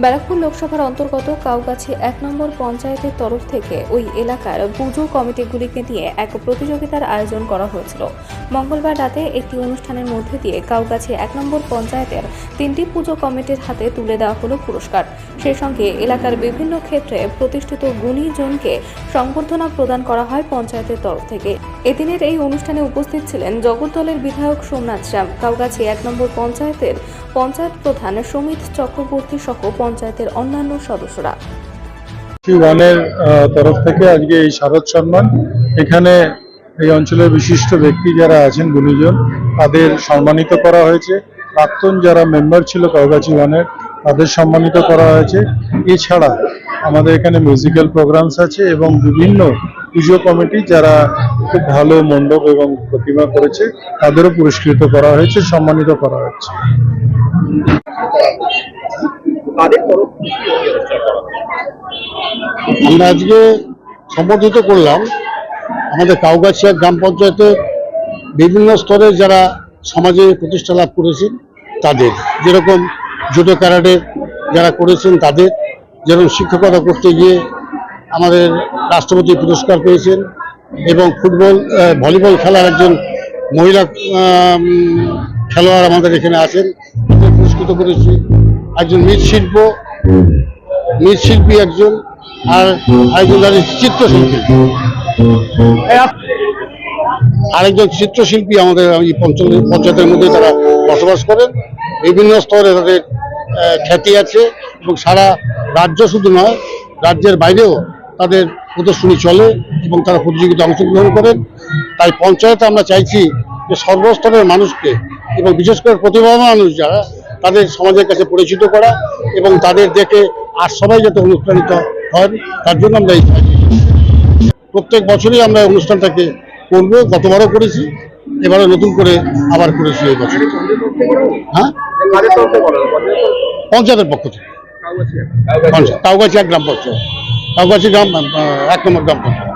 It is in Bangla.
ব্যারাকপুর লোকসভার অন্তর্গত কাউগাছি ১ নম্বর পঞ্চায়েতের তরফ থেকে ওই এলাকার পুজো কমিটিগুলিকে নিয়ে এক প্রতিযোগিতার আয়োজন করা হয়েছিল। মঙ্গলবার রাতে একটি অনুষ্ঠানের মধ্যে দিয়ে কাউগাছি ১ নম্বর পঞ্চায়েতের 3টি পুজো কমিটির হাতে তুলে দেওয়া হলো পুরস্কার। সেই সঙ্গে এলাকার বিভিন্ন ক্ষেত্রে প্রতিষ্ঠিত গুণীজনকে সংবর্ধনা প্রদান করা হয় পঞ্চায়েতের তরফ থেকে। এদিনের এই অনুষ্ঠানে উপস্থিত ছিলেন জগদ্দলের বিধায়ক সোমনাথ শ্যাম, কাউগাছি ১ নম্বর পঞ্চায়েতের পঞ্চায়েত প্রধান সমিত চক্রবর্তী সহ পঞ্চায়েতের অন্যান্য সদস্যরা। ওয়ানের তরফ থেকে আজকে এই শারদ সম্মান, এখানে এই অঞ্চলের বিশিষ্ট ব্যক্তি যারা আছেন গুণীজন তাদের সম্মানিত করা হয়েছে। প্রাক্তন যারা মেম্বার ছিল কাউগাছি ওয়ানের তাদের সম্মানিত করা হয়েছে। এছাড়া আমাদের এখানে মিউজিক্যাল প্রোগ্রামস আছে এবং বিভিন্ন পুজো কমিটি যারা খুব ভালো মণ্ডপ এবং প্রতিমা করেছে তাদেরও পুরস্কৃত করা হয়েছে, সম্মানিত করা হয়েছে। আমরা আজকে সম্বর্ধিত করলাম আমাদের কাউগাছিয়া গ্রাম পঞ্চায়েতের বিভিন্ন স্তরে যারা সমাজে প্রতিষ্ঠা লাভ করেছেন তাদের, যেরকম জুডো ক্যারাটের যারা করেছেন তাদের, যেরকম শিক্ষকতা করতে গিয়ে আমাদের রাষ্ট্রপতি পুরস্কার পেয়েছেন, এবং ভলিবল খেলার একজন মহিলা খেলোয়াড় আমাদের এখানে আছেন, তাদের পুরস্কৃত করেছি। একজন মৃৎশিল্পী একজন, আর একজন চিত্রশিল্পী আমাদের এই পঞ্চায়েতের মধ্যে তারা বসবাস করেন। বিভিন্ন স্তরে তাদের খ্যাতি আছে এবং সারা রাজ্য শুধু নয়, রাজ্যের বাইরেও তাদের প্রদর্শনী চলে এবং তারা প্রতিযোগিতায় অংশগ্রহণ করেন। তাই পঞ্চায়েতে আমরা চাইছি যে সর্বস্তরের মানুষকে এবং বিশেষ করে প্রতিভাবান মানুষ যারা তাদের সমাজের কাছে পরিচিত করা এবং তাদের দেখে আর সবাই যাতে অনুপ্রাণিত হন, তার জন্য আমরা এই প্রত্যেক বছরই আমরা অনুষ্ঠানটাকে করবো। গতবারও করেছি, এবারে নতুন করে আবার করেছি এই বছর। হ্যাঁ, পঞ্চায়েতের পক্ষ থেকে কাউগাছি গ্রাম পঞ্চায়েত, কাউগাছি গ্রাম 1 নম্বর গ্রাম পঞ্চায়েত।